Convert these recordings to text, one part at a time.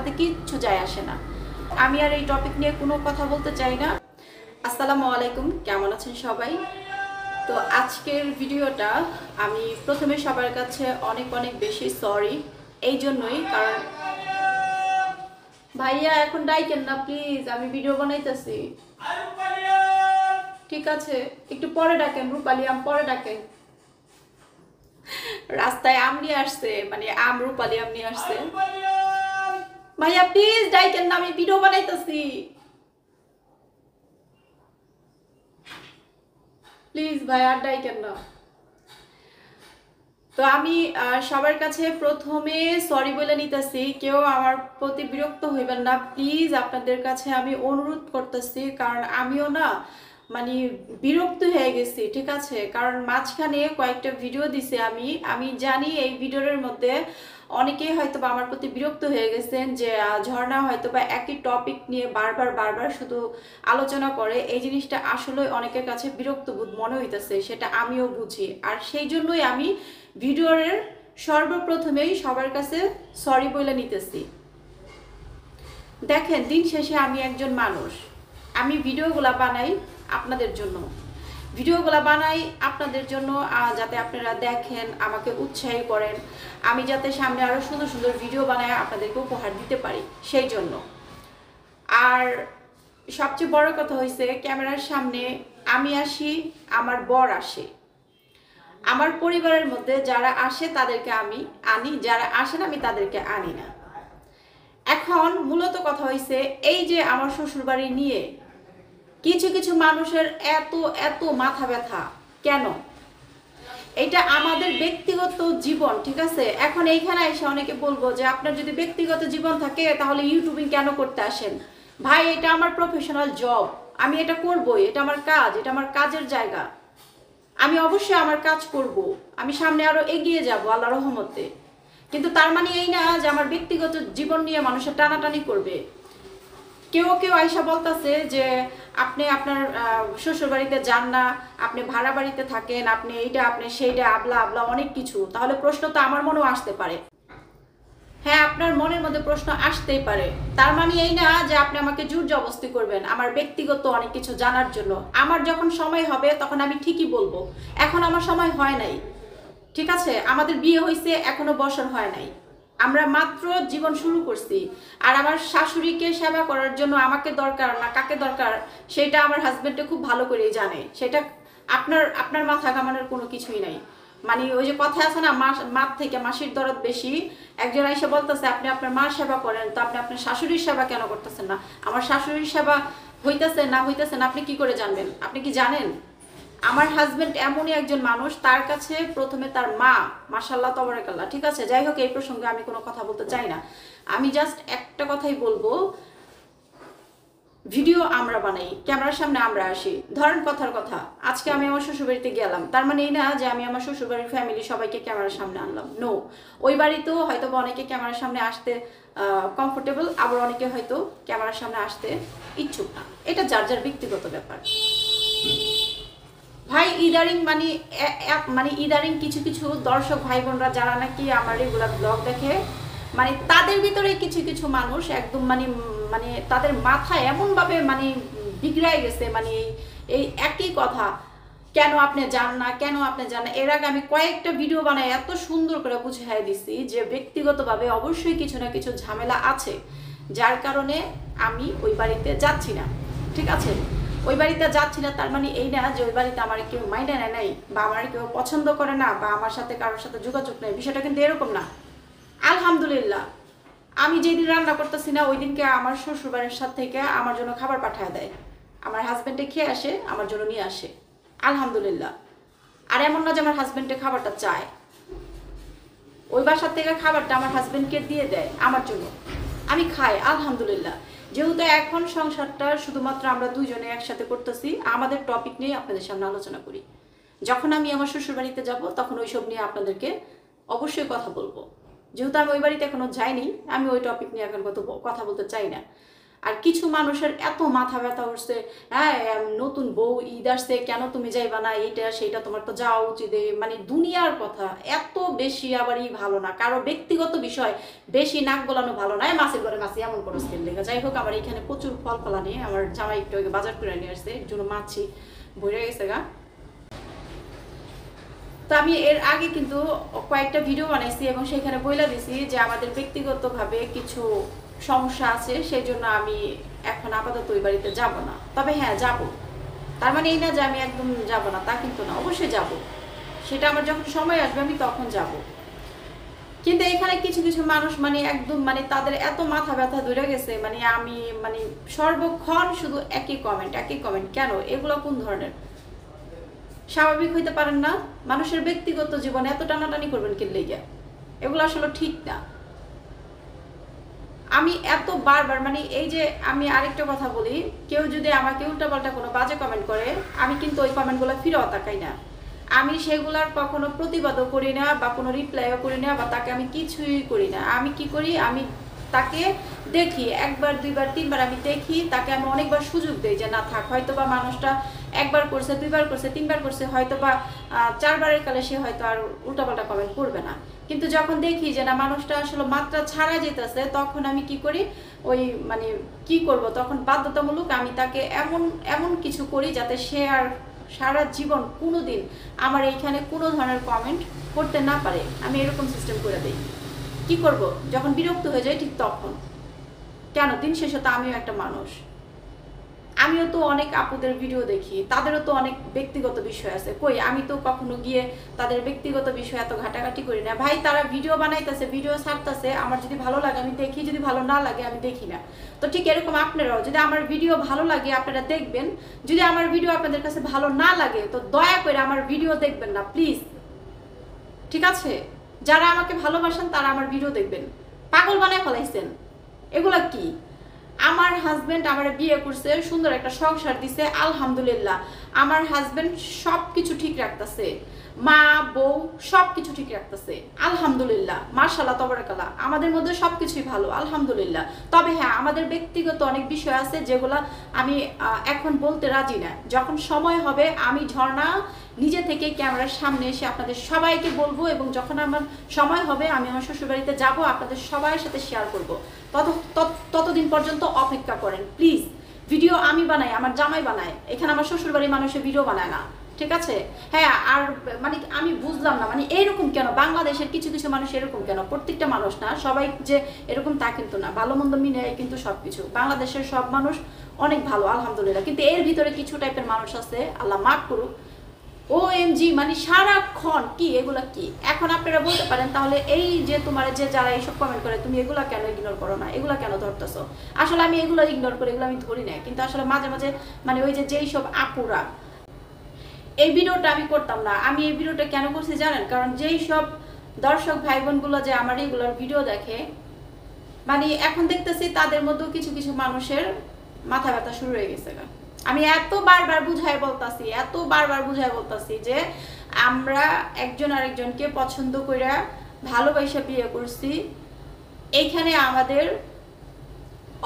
তাতে কিচ্ছু যায় আসে না। আমি আর এই টপিক নিয়ে কোনো কথা বলতে চাই না। আসসালামু আলাইকুম, কেমন আছেন সবাই? তো আজকের ভিডিওটা আমি প্রথমে সবার কাছে অনেক অনেক বেশি সরি, এই জন্যই কারণ ভাইয়া এখন ডাইকেন না প্লিজ, আমি ভিডিও বানাইতেছি। ঠিক আছে, একটু পরে ডাকেন রূপালী আম, পরে ডাকেন। রাস্তায় আম নিয়ে আসছে, মানে আম রূপালী আম নিয়ে আসছে। ভাইয়া প্লিজ ডাইকেন না, আমি ভিডিও বানাইতেছি। প্লিজ ভাই আর ডাইকেন না। তো আমি সবার কাছে প্রথমে সরি বলে নিতেছি, কেউ আমার প্রতি বিরক্ত হইবেন না প্লিজ, আপনাদের কাছে আমি অনুরোধ করতেছি। কারণ আমিও না মানে বিরক্ত হয়ে গেছি, ঠিক আছে? কারণ মাঝখানে কয়েকটা ভিডিও দিছে, আমি জানি এই ভিডিওর মধ্যে অনেকেই হয়তো বা আমার প্রতি বিরক্ত হয়ে গেছেন যে ঝর্ণা হয়তো বা একই টপিক নিয়ে বারবার বারবার শুধু আলোচনা করে। এই জিনিসটা আসলে অনেকের কাছে বিরক্ত বোধ মনে হইতেছে, সেটা আমিও বুঝি। আর সেই জন্যই আমি ভিডিওর সর্বপ্রথমেই সবার কাছে সরি বলে নিতেছি। দেখেন, দিন শেষে আমি একজন মানুষ, আমি ভিডিওগুলা বানাই আপনাদের জন্য, ভিডিওগুলা বানাই আপনাদের জন্য যাতে আপনারা দেখেন, আমাকে উৎসাহী করেন, আমি যাতে সামনে আরো সুন্দর সুন্দর ভিডিও বানাই আপনাদেরকে উপহার দিতে পারি, সেই জন্য। আর সবচেয়ে বড় কথা হয়েছে, ক্যামেরার সামনে আমি আসি, আমার বর আসে, আমার পরিবারের মধ্যে যারা আসে তাদেরকে আমি আনি, যারা আসে না আমি তাদেরকে আনি না। এখন মূলত কথা হয়েছে, এই যে আমার শ্বশুরবাড়ি নিয়ে কিছু কিছু মানুষের এত এত মাথা ব্যথা কেন? এটা আমাদের ব্যক্তিগত জীবন, ঠিক আছে? এখন এইখানে এসে অনেকে বলবো যে আপনার যদি ব্যক্তিগত জীবন থাকে তাহলে ইউটিউবিং কেন করতে আসেন? ভাই, এটা আমার প্রফেশনাল জব, আমি এটা করবই, এটা আমার কাজ, এটা আমার কাজের জায়গা, আমি অবশ্যই আমার কাজ করব, আমি সামনে আরো এগিয়ে যাব আল্লাহর রহমতে। কিন্তু তার মানে এই না যে আমার ব্যক্তিগত জীবন নিয়ে মানুষের টানাটানি করবে। কেউ কেউ আইসা বলতেছে যে আপনি আপনার শ্বশুর বাড়িতে যান না, আপনি ভাড়া বাড়িতে থাকেন, আপনি এইটা আপনি সেইটা আবলা আবলা অনেক কিছু। তাহলে প্রশ্ন তো আমার মনেও আসতে পারে। হ্যাঁ, আপনার মনের মধ্যে প্রশ্ন আসতেই পারে, তার মানে এই না যে আপনি আমাকে জোর জবরদস্তি করবেন আমার ব্যক্তিগত অনেক কিছু জানার জন্য। আমার যখন সময় হবে তখন আমি ঠিকই বলবো, এখন আমার সময় হয় নাই, ঠিক আছে? আমাদের বিয়ে হয়েছে এখনো বছর হয় নাই, আমরা মাত্র জীবন শুরু করছি। আর আমার শাশুড়িকে সেবা করার জন্য আমাকে দরকার না কাকে দরকার সেটা আমার হাজবেন্ডে খুব ভালো করেই জানে। সেটা আপনার আপনার মাথা ঘামানোর কোনো কিছুই নাই। মানে ওই যে কথা আছে না, মার থেকে মাসির দরদ বেশি। একজন এসে বলতেছে আপনি আপনার মার সেবা করেন, তো আপনি আপনার শাশুড়ির সেবা কেন করতেছেন না? আমার শাশুড়ির সেবা হইতেছে না হইতেছে না আপনি কি করে জানবেন? আপনি কি জানেন? আমার হাজবেন্ড এমনই একজন মানুষ, তার কাছে প্রথমে তার মা, মাশাআল্লাহ তাবারাকাল্লাহ, ঠিক আছে? যাই হোক, এই প্রসঙ্গে আমি কোনো কথা বলতে চাই না। আমি জাস্ট একটা কথাই বলবো, ভিডিও আমরা বানাই, ক্যামেরার সামনে আমরা আসি। ধরেন কথার কথা, আজকে আমি আমার শ্বশুরবাড়িতে গেলাম, তার মানে এই না যে আমি আমার শ্বশুরবাড়ির ফ্যামিলি সবাইকে ক্যামেরার সামনে আনলাম। নো, ওই বাড়িতেও হয়তো অনেকে ক্যামেরার সামনে আসতে কমফোর্টেবল, আবার অনেকে হয়তো ক্যামেরার সামনে আসতে ইচ্ছুক না। এটা যার যার ব্যক্তিগত ব্যাপার। ভাই, ইদারিং মানে ইদারিং কিছু কিছু দর্শক ভাই বোনরা যারা নাকি আমার রেগুলার ব্লগ দেখে, মানে তাদের ভিতরে কিছু কিছু মানুষ একদম মানে মানে তাদের মাথা এমনভাবে মানে বিগড়াই গেছে, মানে এই একই কথা, কেন আপনি যান না, কেন আপনি যান না। এর আগে আমি কয়েকটা ভিডিও বানাই এত সুন্দর করে বুঝিয়ে দিছি যে ব্যক্তিগতভাবে অবশ্যই কিছু না কিছু ঝামেলা আছে, যার কারণে আমি ওই বাড়িতে যাচ্ছি না, ঠিক আছে? ওই বাড়িতে যাচ্ছি না তার মানে এই না যে ওই বাড়িতে আমার কেউ মাইনে নেয় নাই, বা আমার কেউ পছন্দ করে না, বা আমার সাথে কারোর সাথে যোগাযোগ নেই, বিষয়টা কিন্তু এরকম না। আলহামদুলিল্লাহ, আমি যেদিন রান্না করতেছি না ওই দিনকে আমার শ্বশুরবাড়ির সাথে থেকে আমার জন্য খাবার পাঠায় দেয়, আমার হাজবেন্ডে খেয়ে আসে, আমার জন্য নিয়ে আসে, আলহামদুলিল্লাহ। আর এমন না যে আমার হাজবেন্ডে খাবারটা চায়, ওই বাসার থেকে খাবারটা আমার হাজবেন্ডকে দিয়ে দেয় আমার জন্য, আমি খাই, আলহামদুলিল্লাহ। যেহেতু এখন সংসারটা শুধুমাত্র আমরা দুইজনে একসাথে করতেছি, আমাদের টপিক নিয়ে আপনাদের সামনে আলোচনা করি। যখন আমি আমার শ্বশুর বাড়িতে যাব তখন ওইসব নিয়ে আপনাদেরকে অবশ্যই কথা বলবো। যেহেতু আমি ওই বাড়িতে এখনো যাইনি, আমি ওই টপিক নিয়ে এখন কথা বলতে চাই না। আর কিছু মানুষের এত মাথা ব্যথা উঠছে, হ্যাঁ নতুন বউ ঈদ আসছে কেন তুমি যাইবা না, এইটা সেইটা তোমার তো যাওয়া উচিত, মানে দুনিয়ার কথা এত বেশি আবারই ভালো না, কারো ব্যক্তিগত বিষয় বেশি নাক গলানো ভালো না। মাছের ঘরে মাছি এমন কোনো স্কেল লেগে। যাই হোক, আমার এখানে প্রচুর ফল ফলা নিয়ে আমার জামাই একটু আগে বাজার করে নিয়ে আসছে, এর জন্য মাছি ভরে গেছে গা। তো আমি এর আগে কিন্তু কয়েকটা ভিডিও বানাইছি এবং সেখানে বইলা দিছি যে আমাদের ব্যক্তিগতভাবে কিছু সমস্যা আছে, সেই জন্য আমি এখন আপাতত ওই বাড়িতে যাব না। তবে হ্যাঁ যাব, তার মানে এই না যে আমি একদম যাব না, তা কিন্তু না, অবশ্যই যাব, সেটা আমার যখন সময় আসবে আমি তখন যাব। কিন্তু এখানে কিছু কিছু মানুষ মানে একদম মানে তাদের এত মাথা ব্যথা ধরে গেছে, মানে আমি মানে সর্বক্ষণ শুধু একই কমেন্ট কেন, এগুলো কোন ধরনের? স্বাভাবিক হইতে পারেন না? মানুষের ব্যক্তিগত জীবনে এত টানাটানি করবেন কি লেগে? এগুলো আসলে ঠিক না। আমি এত বারবার মানে এই যে আমি আরেকটা কথা বলি, কেউ যদি আমাকে উল্টাপাল্টা কোনো বাজে কমেন্ট করে, আমি কিন্তু ওই কমেন্টগুলো ফিরেও তাকাই না, আমি সেগুলার কখনো প্রতিবাদও করি না বা কোনো রিপ্লাইও করি না বা তাকে আমি কিছুই করি না। আমি কি করি, আমি তাকে দেখি, একবার দুইবার তিনবার আমি দেখি, তাকে আমি অনেকবার সুযোগ দিই যে না থাক, হয়তো বা মানুষটা একবার করছে, দুইবার করছে, তিনবার করছে, হয়তো বা চারবারের কালে সে হয়তো আর উল্টাপাল্টা কমেন্ট করবে না। কিন্তু যখন দেখি যে না মানুষটা আসলে মাত্রা ছাড়া যেতেছে, তখন আমি কি করি, ওই মানে কি করব, তখন বাধ্যতামূলক আমি তাকে এমন এমন কিছু করি যাতে সে আর সারা জীবন কোনোদিন আমার এইখানে কোনো ধরনের কমেন্ট করতে না পারে। আমি এরকম সিস্টেম করে দিই। কি করব, যখন বিরক্ত হয়ে যায় ঠিক তখন। কেন, দিন শেষে তো আমিও একটা মানুষ, আমিও তো অনেক আপুদের ভিডিও দেখি, তাদেরও তো অনেক ব্যক্তিগত বিষয় আছে। কই আমি তো কখনো গিয়ে তাদের ব্যক্তিগত বিষয় এত ঘাটাঘাটি করি না ভাই। তারা ভিডিও বানাইতেছে, ভিডিও ছাড়তেছে, আমার যদি ভালো লাগে আমি দেখি, যদি ভালো না লাগে আমি দেখি না। তো ঠিক এরকম আপনারাও যদি আমার ভিডিও ভালো লাগে আপনারা দেখবেন, যদি আমার ভিডিও আপনাদের কাছে ভালো না লাগে তো দয়া করে আমার ভিডিও দেখবেন না প্লিজ, ঠিক আছে? যারা আমাকে ভালোবাসেন তারা আমার ভিডিও দেখবেন। পাগল বানায় ফলাইছেন, এগুলা কি? আমার হাজবেন্ড আমার বিয়ে করছে, সুন্দর একটা সংসার দিছে, আলহামদুলিল্লাহ। আমার হাজবেন্ড সবকিছু ঠিক রাখতেছে, মা বউ সবকিছু ঠিক রাখতেছে, আলহামদুলিল্লাহ, মাশাআল্লাহ তাবারাকাল্লাহ। আমাদের মধ্যে সবকিছুই ভালো, আলহামদুলিল্লাহ। তবে হ্যাঁ, আমাদের ব্যক্তিগত অনেক বিষয় আছে যেগুলো আমি এখন বলতে রাজি না। যখন সময় হবে আমি ঝর্ণা নিজে থেকে ক্যামেরার সামনে এসে আপনাদের সবাইকে বলবো, এবং যখন আমার সময় হবে আমি আমার শ্বশুরবাড়িতে যাব, আপনাদের সবার সাথে শেয়ার করব। ততদিন পর্যন্ত অপেক্ষা করেন প্লিজ। ভিডিও আমি বানাই, আমার জামাই বানায়, এখানে আমার শ্বশুরবাড়ির মানুষের ভিডিও বানায় না, ঠিক আছে? হ্যাঁ, আর মানে আমি বুঝলাম না মানে এরকম কেন, বাংলাদেশের কিছু কিছু মানুষ এরকম কেন? প্রত্যেকটা মানুষ না, সবাই যে এরকম তা কিন্তু না, ভালো মন্দ মিলে কিন্তু সবকিছু। বাংলাদেশের সব মানুষ অনেক ভালো আলহামদুলিল্লাহ, কিন্তু এর ভিতরে কিছু টাইপের মানুষ আছে, আল্লাহ মাফ করুক, OMG মানে সারাক্ষণ কি এগুলা কি? এখন আপনারা বলতে পারেন তাহলে এই যে তোমার যে যারা এইসব কমেন্ট করে তুমি এগুলা কেন ইগনোর করো না, এগুলা কেন ধরতেছো? আসলে আমি এগুলো ইগনোর করি, এগুলো আমি ধরি না, কিন্তু আসলে মাঝে মাঝে মানে ওই যে যেই সব আপুরা, এই ভিডিওটা আমি করতাম না। আমি এই ভিডিওটা কেন করছি জানেন? কারণ যেই সব দর্শক ভাই বোনগুলো যে আমার এইগুলোর ভিডিও দেখে, মানে এখন দেখতেছি তাদের মধ্যেও কিছু কিছু মানুষের মাথা ব্যথা শুরু হয়ে গেছে। আমি এত বারবার বুঝাই বলতাছি যে আমরা একজন আরেকজনকে পছন্দ করে ভালোবাসা বিয়ে করছি, এইখানে আমাদের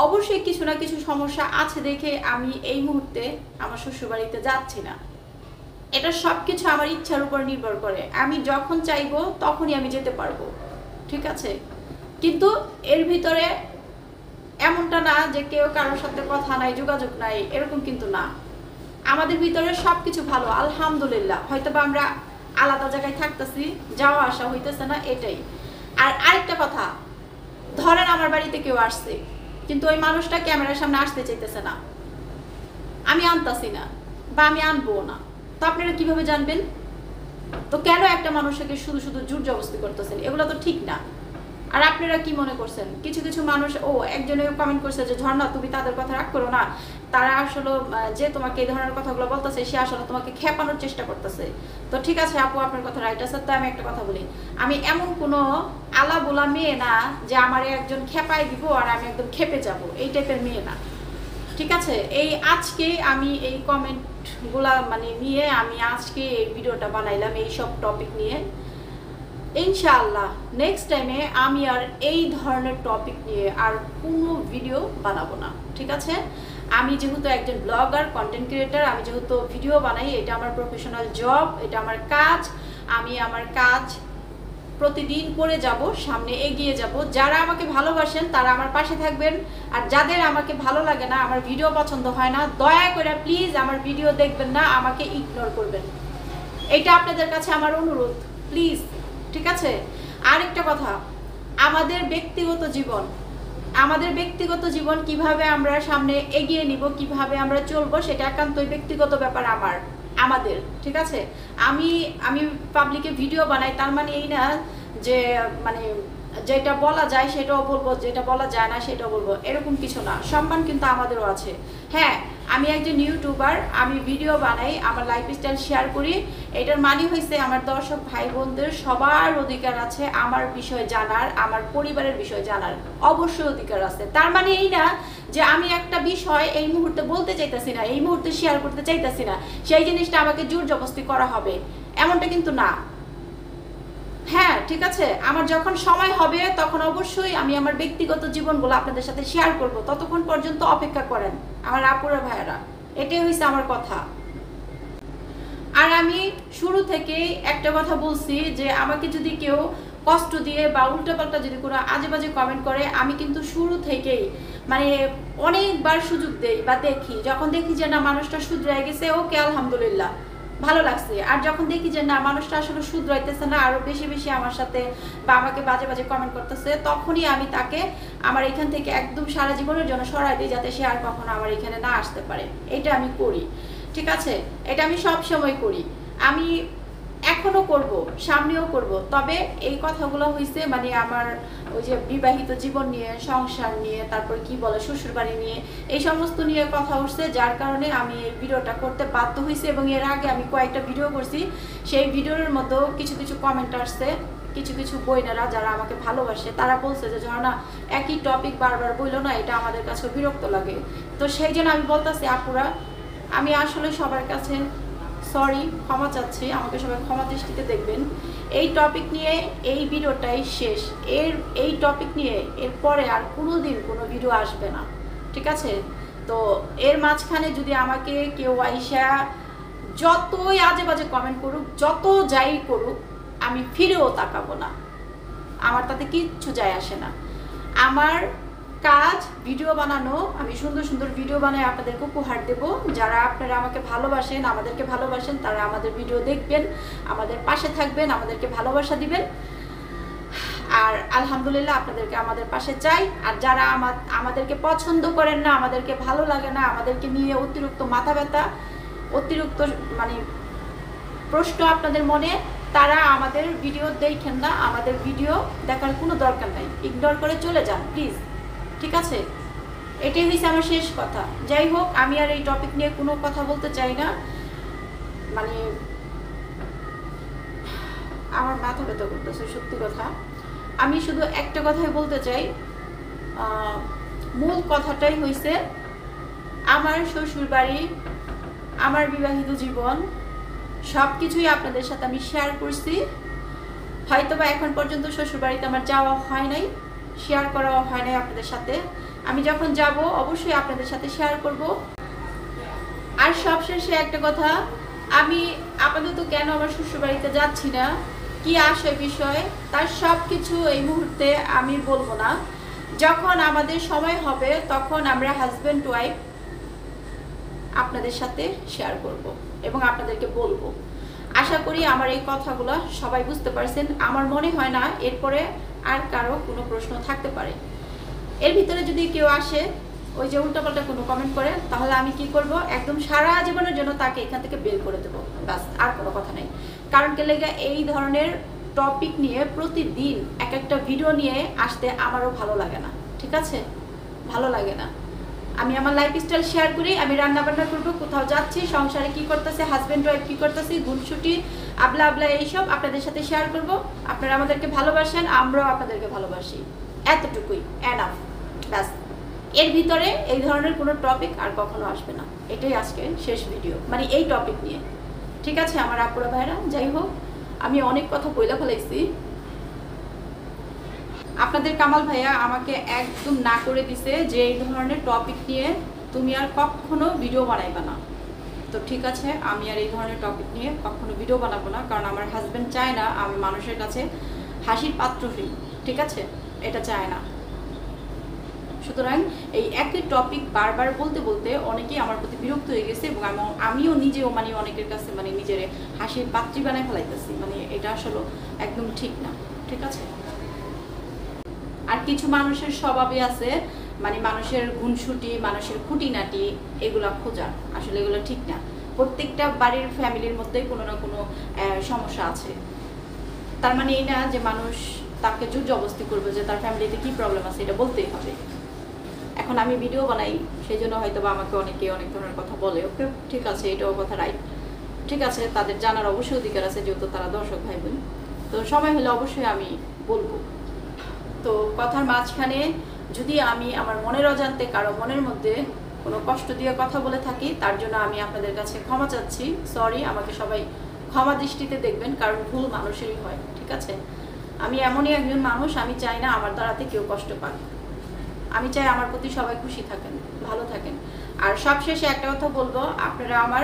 অবশ্যই কিছু না কিছু সমস্যা আছে দেখে আমি এই মুহূর্তে আমার শ্বশুরবাড়িতে যাচ্ছি না। এটা সবকিছু আমার ইচ্ছার উপর নির্ভর করে, আমি যখন চাইবো তখনই আমি যেতে পারবো, ঠিক আছে? কিন্তু এর ভিতরে এমনটা না যে কেউ কারোর সাথে কথা নাই, যোগাযোগ নাই, এরকম কিন্তু না। আমাদের ভিতরে সবকিছু ভালো আলহামদুলিল্লাহ। হয়তো বা আমরা আলাদা জায়গায় থাকতেছি, যাওয়া আসা হইতেছে না, এটাই। আর আরেকটা কথা, ধরেন আমার বাড়িতে কেউ আসছে কিন্তু ওই মানুষটা ক্যামেরার সামনে আসতে চাইতেছে না, আমি আনতাছি না বা আমি আনবো না, তো আপনারা কিভাবে জানবেন? তো কেন একটা মানুষকে শুধু শুধু জোর জবরদস্তি করতেছেন? এগুলো তো ঠিক না। আর আপনারা কি মনে করছেন? কিছু কিছু মানুষ একজনে কমেন্ট করছে যে ঝর্ণা তুমি তাদের কথা রাগ করো না, তারা আসলে যে তোমাকে এই ধরনের কথাগুলো বলতেছে সে আসলে তোমাকে খেপানোর চেষ্টা করতেছে। তো ঠিক আছে আপু, আপনার কথা রাইট আছে। তো আমি একটা কথা বলি, আমি এমন কোনো আলা বোলা মেয়ে না যে আমার একজন খেপাই দিব আর আমি একদম খেপে যাব, এই টাইপের মেয়ে না, ঠিক আছে? এই আজকে আমি এই কমেন্টগুলা মানে নিয়ে আমি আজকে এই ভিডিওটা বানাইলাম, এই সব টপিক নিয়ে। ইনশাআল্লাহ নেক্সট টাইমে আমি আর এই ধরনের টপিক নিয়ে আর কোনো ভিডিও বানাবো না, ঠিক আছে? আমি যেহেতু একজন ব্লগার, কন্টেন্ট ক্রিয়েটার, আমি যেহেতু ভিডিও বানাই, এটা আমার প্রফেশনাল জব, এটা আমার কাজ। আমি আমার কাজ প্রতিদিন করে যাব, সামনে এগিয়ে যাব। যারা আমাকে ভালোবাসেন তারা আমার পাশে থাকবেন, আর যাদের আমাকে ভালো লাগে না, আমার ভিডিও পছন্দ হয় না, দয়া করে প্লিজ আমার ভিডিও দেখবেন না, আমাকে ইগনোর করবেন। এটা আপনাদের কাছে আমার অনুরোধ, প্লিজ, ঠিক আছে? আরেকটা কথা, আমাদের ব্যক্তিগত জীবন কিভাবে আমরা সামনে এগিয়ে নিব, কিভাবে আমরা চলবো, সেটা একান্তই ব্যক্তিগত ব্যাপার আমাদের, ঠিক আছে? আমি পাবলিকে ভিডিও বানাই, তার মানে এই না যে মানে যেটা বলা যায় সেটাও বলবো, যেটা বলা যায় না সেটাও বলবো, এরকম কিছু না। সম্মান কিন্তু আমাদেরও আছে। হ্যাঁ, আমি একজন ইউটিউবার, আমি ভিডিও বানাই, আমার লাইফস্টাইল শেয়ার করি। এটার মানে হয়েছে আমার দর্শক ভাই বোনদের সবার অধিকার আছে আমার বিষয় জানার, আমার পরিবারের বিষয় জানার অবশ্যই অধিকার আছে। তার মানে এই না যে আমি একটা বিষয় এই মুহূর্তে বলতে চাইতেছি না, এই মুহূর্তে শেয়ার করতে চাইতেছি না, সেই জিনিসটা আমাকে জোর জবরদস্তি করা হবে, এমনটা কিন্তু না। হ্যাঁ, ঠিক আছে, আমার যখন সময় হবে তখন অবশ্যই আমি আমার ব্যক্তিগত জীবনগুলো আপনাদের সাথে শেয়ার করব। ততক্ষণ পর্যন্ত অপেক্ষা করেন আমার আপুরা ভাইয়েরা, এটাই হয়েছে আমার কথা। আর আমি শুরু থেকেই একটা কথা বলছি যে আমাকে যদি কেউ কষ্ট দিয়ে বা উল্টোপাল্টা যদি কোনো আজে বাজে কমেন্ট করে, আমি কিন্তু শুরু থেকেই মানে অনেকবার সুযোগ দেই বা দেখি, যখন দেখি যে না মানুষটা শুধরাই গেছে, ওকে আলহামদুলিল্লাহ, ভালো লাগছে। আর যখন দেখি যে না মানুষটা আসলে শুধরাইতেছে না, আরো বেশি বেশি আমার সাথে বা আমাকে বাজে বাজে কমেন্ট করতেছে, তখনই আমি তাকে আমার এখান থেকে একদম সারা জীবনের জন্য সরাই দিই, যাতে সে আর কখনো আমার এখানে না আসতে পারে। এটা আমি করি, ঠিক আছে? এটা আমি সব সময় করি, আমি এখনো করব, সামনেও করব। তবে এই কথাগুলো হইছে মানে আমার ওই যে বিবাহিত জীবন নিয়ে, সংসার নিয়ে, তারপর কি বলে শ্বশুর বাড়ি নিয়ে, এই সমস্ত নিয়ে কথা উঠছে, যার কারণে আমি এই ভিডিওটা করতে বাধ্য হয়েছি। এবং এর আগে আমি কয়েকটা ভিডিও করছি, সেই ভিডিওর মধ্যেও কিছু কিছু কমেন্ট আসছে, কিছু কিছু বইনেরা যারা আমাকে ভালোবাসে তারা বলছে যে ঝর্ণা একই টপিক বারবার বইলো না, এটা আমাদের কাছে বিরক্ত লাগে। তো সেই জন্য আমি বলতেছি আপুরা, আমি আসলে সবার কাছে সরি, ক্ষমা চাচ্ছি, আমাকে সবাই ক্ষমা দৃষ্টিতে দেখবেন। এই টপিক নিয়ে এই ভিডিওটাই শেষ। এই টপিক নিয়ে এরপরে আর কোনো দিন কোনো ভিডিও আসবে না, ঠিক আছে? তো এর মাঝখানে যদি আমাকে কেউ আইসা যতই আজে বাজে কমেন্ট করুক, যত যাই করুক, আমি ফিরেও তাকাবো না, আমার তাতে কিচ্ছু যায় আসে না। আমার কাজ ভিডিও বানানো, আমি সুন্দর সুন্দর ভিডিও বানাই আপনাদেরকে উপহার দেব। যারা আপনারা আমাকে ভালোবাসেন, আমাদেরকে ভালোবাসেন, তারা আমাদের ভিডিও দেখবেন, আমাদের পাশে থাকবেন, আমাদেরকে ভালোবাসা দিবেন। আর আলহামদুলিল্লাহ আপনাদেরকে আমাদের পাশে চাই। আর যারা আমাদেরকে পছন্দ করেন না, আমাদেরকে ভালো লাগে না, আমাদেরকে নিয়ে অতিরিক্ত মাথা ব্যথা, অতিরিক্ত মানে প্রশ্ন আপনাদের মনে, তারা আমাদের ভিডিও দেখেন না, আমাদের ভিডিও দেখার কোনো দরকার নাই, ইগনোর করে চলে যান প্লিজ, ঠিক আছে? এটাই হয়েছে আমার শেষ কথা। যাই হোক, আমি আর এই টপিক নিয়ে কোনো কথা বলতে চাই না, মানে আমার মাথা ব্যথা করতেছে সত্যি কথা। আমি শুধু একটা কথাই বলতে চাই, মূল কথাটাই হয়েছে আমার শ্বশুর বাড়ি, আমার বিবাহিত জীবন, সব কিছুই আপনাদের সাথে আমি শেয়ার করছি। হয়তোবা এখন পর্যন্ত শ্বশুর বাড়িতে আমার যাওয়া হয় নাই, শেয়ার করা হয় নাই আপনাদের সাথে। আমি যখন যাব অবশ্যই আপনাদের সাথে শেয়ার করব। আর সবশেষে একটা কথা, আমি আপাতত কেন আমার শ্বশুর বাড়িতে যাচ্ছি না, কি আসে বিষয়, তার সব কিছু এই মুহূর্তে আমি বলবো না। যখন আমাদের সময় হবে তখন আমরা হাজব্যান্ড ওয়াইফ আপনাদের সাথে শেয়ার করব এবং আপনাদেরকে বলবো। আশা করি আমার এই কথাগুলো সবাই বুঝতে পারছেন। আমার মনে হয় না এরপরে আর কারো কোনো প্রশ্ন থাকতে পারে। এর ভিতরে যদি কেউ আসে ওই যে উল্টাপাল্টা কোনো কমেন্ট করে, তাহলে আমি কি করব, একদম সারা জীবনের জন্য তাকে এখান থেকে বের করে দেবো, ব্যাস, আর কোনো কথা নেই। কারণ কে লেগে এই ধরনের টপিক নিয়ে প্রতিদিন এক একটা ভিডিও নিয়ে আসতে আমারও ভালো লাগে না, ঠিক আছে? ভালো লাগে না। আমি আমার লাইফস্টাইল শেয়ার করি, আমি রান্না বান্না করবো, কোথাও যাচ্ছি, সংসারে কি করতেছে, হাজব্যান্ড ওয়াইফ কি করতেছি, গুনছুটি আবলা আবলা এইসব আপনাদের সাথে শেয়ার করব। আপনারা আমাদেরকে ভালোবাসেন, আমরাও আপনাদেরকে ভালোবাসি, এতটুকুই, এনাফ, ব্যাস। এর ভিতরে এই ধরনের কোনো টপিক আর কখনো আসবে না। এটাই আজকে শেষ ভিডিও, মানে এই টপিক নিয়ে, ঠিক আছে আমার আপুরা ভাইরা? যাই হোক, আমি অনেক কথা বইলা ফেলাইছি, আপনাদের কামাল ভাইয়া আমাকে একদম না করে দিছে যে এই ধরনের টপিক নিয়ে তুমি আর কখনো ভিডিও বানাইবা না। তো ঠিক আছে, আমি আর এই ধরনের টপিক নিয়ে কখনো ভিডিও বানাবো না, কারণ আমার হাজব্যান্ড চায় না আমি মানুষের কাছে হাসির পাত্র হই। ঠিক আছে, এটা চায় না। সুতরাং এই একই টপিক বারবার বলতে বলতে অনেকেই আমার প্রতি বিরক্ত হয়ে গেছে, এবং আমিও নিজেও মানে অনেকের কাছে মানে নিজের হাসির পাত্রী বানায় ফেলাইতেছি। মানে এটা আসলে একদম ঠিক না। ঠিক আছে, আর কিছু মানুষের স্বভাবে আছে মানে মানুষের গুণসুটি, মানুষের খুঁটিনাটি এগুলা খোঁজা, আসলে এগুলো ঠিক না। প্রত্যেকটা বাড়ির ফ্যামিলির মধ্যেই কোনো না কোনো সমস্যা আছে। তার মানে এই না যে মানুষ তাকে জোর জবরদস্তি করবে যে তার ফ্যামিলিতে কি প্রবলেম আছে এটা বলতেই হবে। এখন আমি ভিডিও বানাই, সেই জন্য হয়তো বা আমাকে অনেকে অনেক ধরনের কথা বলে। ওকে, ঠিক আছে, এটাও কথা রাইট। ঠিক আছে, তাদের জানার অবশ্যই অধিকার আছে, যেহেতু তারা দর্শক ভাই বোন। তো সময় হলে অবশ্যই আমি বলবো। তো কথার মাঝখানে যদি আমি আমার মনের অজান্তে কারো মনের মধ্যে কোনো কষ্ট দিয়ে কথা বলে থাকি, তার জন্য আমি আপনাদের কাছে ক্ষমা চাচ্ছি। সরি, আমাকে সবাই ক্ষমা দৃষ্টিতে দেখবেন, কারণ ভুল মানুষেরই হয়। ঠিক আছে, আমি এমনই একজন মানুষ, আমি চাই না আমার দ্বারাতে কেউ কষ্ট পাক। আমি চাই আমার প্রতি সবাই খুশি থাকেন, ভালো থাকেন। আর সবশেষে একটা কথা বলবো, আপনারা আমার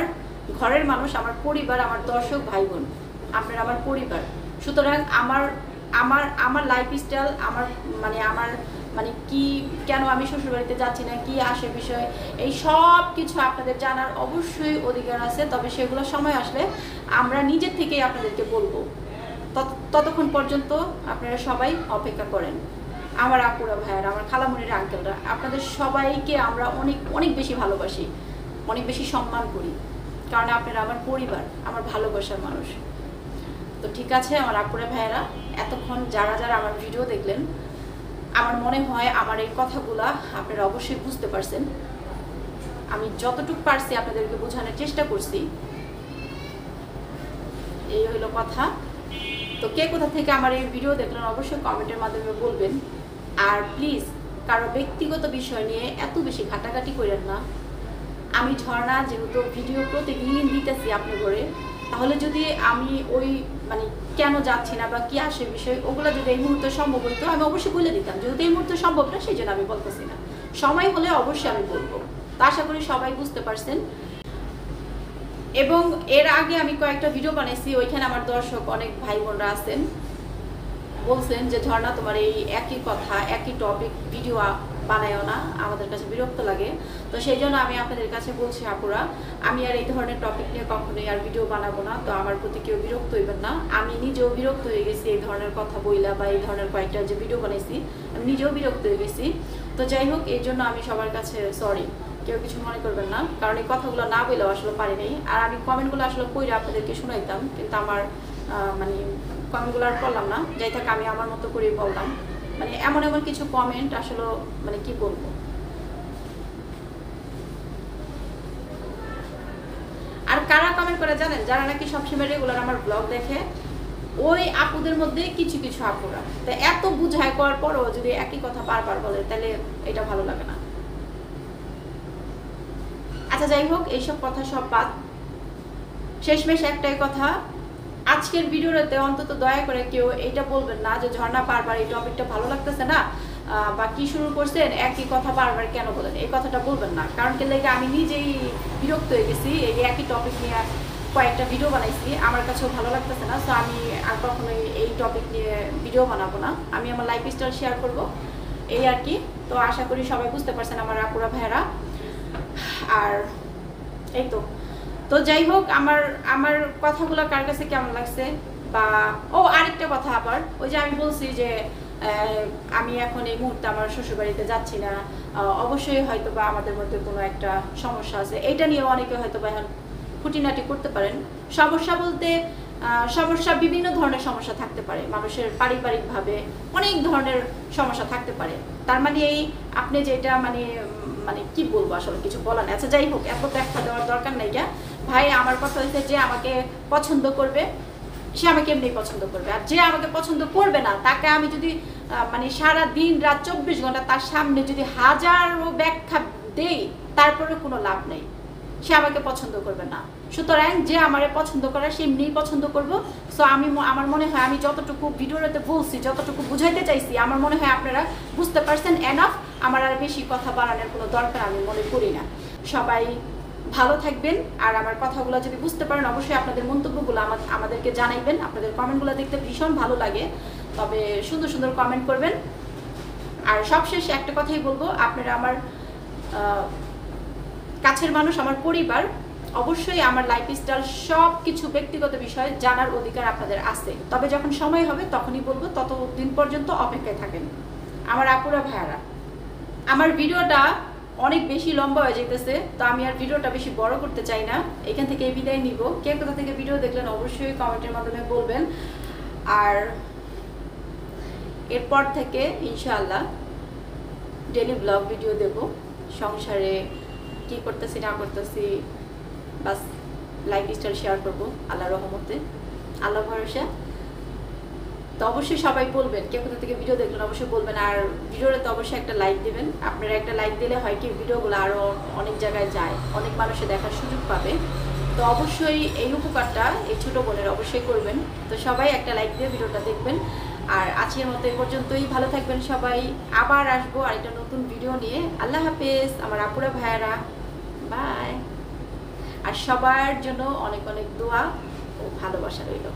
ঘরের মানুষ, আমার পরিবার, আমার দর্শক ভাই বোন, আপনারা আমার পরিবার। সুতরাং আমার আমার আমার লাইফস্টাইল, আমার মানে কি, কেন আমি শ্বশুরবাড়িতে যাচ্ছি না, কি আসে বিষয়, এই সব কিছু আপনাদের জানার অবশ্যই অধিকার আছে। তবে সেগুলো সময় আসলে আমরা নিজের থেকেই আপনাদেরকে বলবো। ততক্ষণ পর্যন্ত আপনারা সবাই অপেক্ষা করেন। আমার আপুরা ভাইয়ারা, আমার খালামুনিরা, আঙ্কেলরা, আপনাদের সবাইকে আমরা অনেক অনেক বেশি ভালোবাসি, অনেক বেশি সম্মান করি, কারণ আপনারা আমার পরিবার, আমার ভালোবাসার মানুষ। তো ঠিক আছে আমার আপুরা ভাইয়ারা, এতক্ষণ যারা যারা আমার ভিডিও দেখলেন, আমার মনে হয় আমার এই কথাগুলা আপনারা অবশ্যই বুঝতে পারছেন। আমি যতটুকু পারছি আপনাদেরকে বোঝানোর চেষ্টা করছি। এই হলো কথা। তো কে কোথা থেকে আমার এই ভিডিও দেখলেন অবশ্যই কমেন্টের মাধ্যমে বলবেন। আর প্লিজ কারো ব্যক্তিগত বিষয় নিয়ে এত বেশি ঘাটাঘাটি করেন না। আমি ঝর্ণা যেহেতু ভিডিও প্রতিদিন দিতেছি আপনি করে, তাহলে যদি আমি ওই মানে কেন যাচ্ছি না বা কি আসে বিষয়, ওগুলো যদি এই মুহূর্তে সম্ভব হইতো আমি অবশ্যই বলে দিতাম। যেহেতু এই মুহূর্তে সম্ভব না, সেই জন্য আমি বলতেছি না। সময় হলে অবশ্যই আমি বলবো। তো আশা করি সবাই বুঝতে পারছেন। এবং এর আগে আমি কয়েকটা ভিডিও বানাইছি, ওইখানে আমার দর্শক অনেক ভাই বোনরা আছেন, বলছেন যে ঝর্ণা তোমার এই একই কথা, একই টপিক ভিডিও বানায়ও না, আমাদের কাছে বিরক্ত লাগে। তো সেই জন্য আমি আপনাদের কাছে বলছি আপুরা, আমি আর এই ধরনের টপিক নিয়ে কখনোই আর ভিডিও বানাবো না। তো আমার প্রতি কেউ বিরক্ত হইবেন না। আমি নিজেও বিরক্ত হয়ে গেছি এই ধরনের কথা বইলা, বা এই ধরনের কয়েকটা যে ভিডিও বানাইছি আমি নিজেও বিরক্ত হয়ে গেছি। তো যাই হোক, এই জন্য আমি সবার কাছে সরি, কেউ কিছু মনে করবেন না, কারণ এই কথাগুলো না বললেও আসলে পারি নাই। আর আমি কমেন্টগুলো আসলে কইরা আপনাদেরকে শোনাইতাম, কিন্তু আমার মানে কমেন্টগুলো আর পড়লাম না। যাই থাক, আমি আমার মতো করেই বললাম। মানে এমন এমন কিছু কমেন্ট আসলে মানে কি বলবো। আর কারা কমেন্ট করে জানেন? যারা নাকি সবসময় রেগুলার আমার ব্লগ দেখে, ওই আপুদের মধ্যে কিছু কিছু আপুরা। তো এত বুঝায় করার পরও যদি একই কথা বারবার বলে, তাহলে এটা ভালো লাগে না। আচ্ছা যাই হোক, এইসব কথা সব বাদ। শেষমেশ একটাই কথা, আজকের ভিডিওতে অন্তত দয়া করে কেউ এইটা বলবেন না যে ঝর্ণা বারবার এই টপিকটা ভালো লাগতেছে না, বা কি শুরু করছেন, একই কথা বারবার কেন বলেন, এই কথাটা বলবেন না। কারণ কি লেগে আমি নিজেই বিরক্ত হয়ে গেছি, এই একই টপিক নিয়ে কয়েকটা ভিডিও বানাইছি, আমার কাছেও ভালো লাগতেছে না। সো আমি আর কখনোই এই টপিক নিয়ে ভিডিও বানাবো না, আমি আমার লাইফস্টাইল শেয়ার করব, এই আর কি। তো আশা করি সবাই বুঝতে পারছেন আমার আপুরা ভাইয়েরা। আর এই তো তো যাই হোক, আমার আমার কথাগুলো কার কাছে কেমন লাগছে, বা আরেকটা কথা, আবার ওই যে আমি বলছি যে আমি এখন এই মুহূর্তে আমার শ্বশুরবাড়িতে যাচ্ছি না, অবশ্যই হয়তো বা আমাদের মধ্যে কোনো একটা সমস্যা আছে, এইটা নিয়ে অনেকে হয়তো বা এখন খুঁটিনাটি করতে পারেন। সমস্যা বলতে সমস্যা বিভিন্ন ধরনের সমস্যা থাকতে পারে, মানুষের পারিবারিকভাবে অনেক ধরনের সমস্যা থাকতে পারে। তার মানে এই আপনি যেটা মানে মানে কি বলবো, আসলে কিছু বলার নেই। আচ্ছা যাই হোক, এত ব্যাখ্যা দেওয়ার দরকার নেই। ভাই আমার কথা হচ্ছে, যে আমাকে পছন্দ করবে সে আমাকে এমনি পছন্দ করবে, আর যে আমাকে পছন্দ করবে না তাকে আমি যদি মানে সারা দিন রাত 24 ঘন্টা তার সামনে যদি হাজারো ব্যাখ্যা দেই, তারপরে কোনো লাভ নেই। সে আমাকে পছন্দ করবে না। সুতরাং যে আমারে পছন্দ করে সে এমনিই পছন্দ করব। সো আমার মনে হয় আমি যতটুকু ভিডিওতে বলছি, যতটুকু বুঝাইতে চাইছি, আমার মনে হয় আপনারা বুঝতে পারছেন এনাফ। আমার আর বেশি কথা বাড়ানোর কোনো দরকার আমি মনে করি না। সবাই ভালো থাকবেন, আর আমার কথাগুলো যদি বুঝতে পারেন অবশ্যই আপনাদের মন্তব্যগুলো আমাদেরকে জানাইবেন। আপনাদের কমেন্টগুলো দেখতে ভীষণ ভালো লাগে, তবে সুন্দর সুন্দর কমেন্ট করবেন। আর সবশেষে একটা কথাই বলবো, আপনারা আমার কাছের মানুষ, আমার পরিবার, অবশ্যই আমার লাইফস্টাইল সব কিছু ব্যক্তিগত বিষয় জানার অধিকার আপনাদের আছে। তবে যখন সময় হবে তখনই বলবো, ততদিন পর্যন্ত অপেক্ষায় থাকেন আমার আপুরা ভাইয়ারা। আমার ভিডিওটা অনেক বেশি লম্বা হয়ে যেতেছে, তো আমি আর ভিডিওটা বেশি বড় করতে চাই না, এখান থেকে বিদায় নিব। কে কোথা থেকে ভিডিও দেখলেন অবশ্যই কমেন্টের মাধ্যমে বলবেন। আর এরপর থেকে ইনশাআল্লাহ ডেইলি ব্লগ ভিডিও দেব, সংসারে কি করতেছি না করতেছি, বাস লাইফস্টাইল শেয়ার করবো আল্লাহর রহমতে, আল্লাহ ভরসা। তো অবশ্যই সবাই বলবেন কে কোথা থেকে ভিডিও দেখলেন, অবশ্যই বলবেন। আর ভিডিওটা তো অবশ্যই একটা লাইক দেবেন। আপনারা একটা লাইক দিলে হয় কি ভিডিওগুলো আরও অনেক জায়গায় যায়, অনেক মানুষে দেখার সুযোগ পাবে। তো অবশ্যই এই উপকারটা এই ছোটো বোনের অবশ্যই করবেন। তো সবাই একটা লাইক দিয়ে ভিডিওটা দেখবেন। আর আজকের মতো এ পর্যন্তই, ভালো থাকবেন সবাই। আবার আসবো আরেকটা নতুন ভিডিও নিয়ে। আল্লাহ হাফেজ আমার আপুরা ভাইয়ারা, বাই। আর সবার জন্য অনেক অনেক দোয়া ও ভালোবাসা রইল।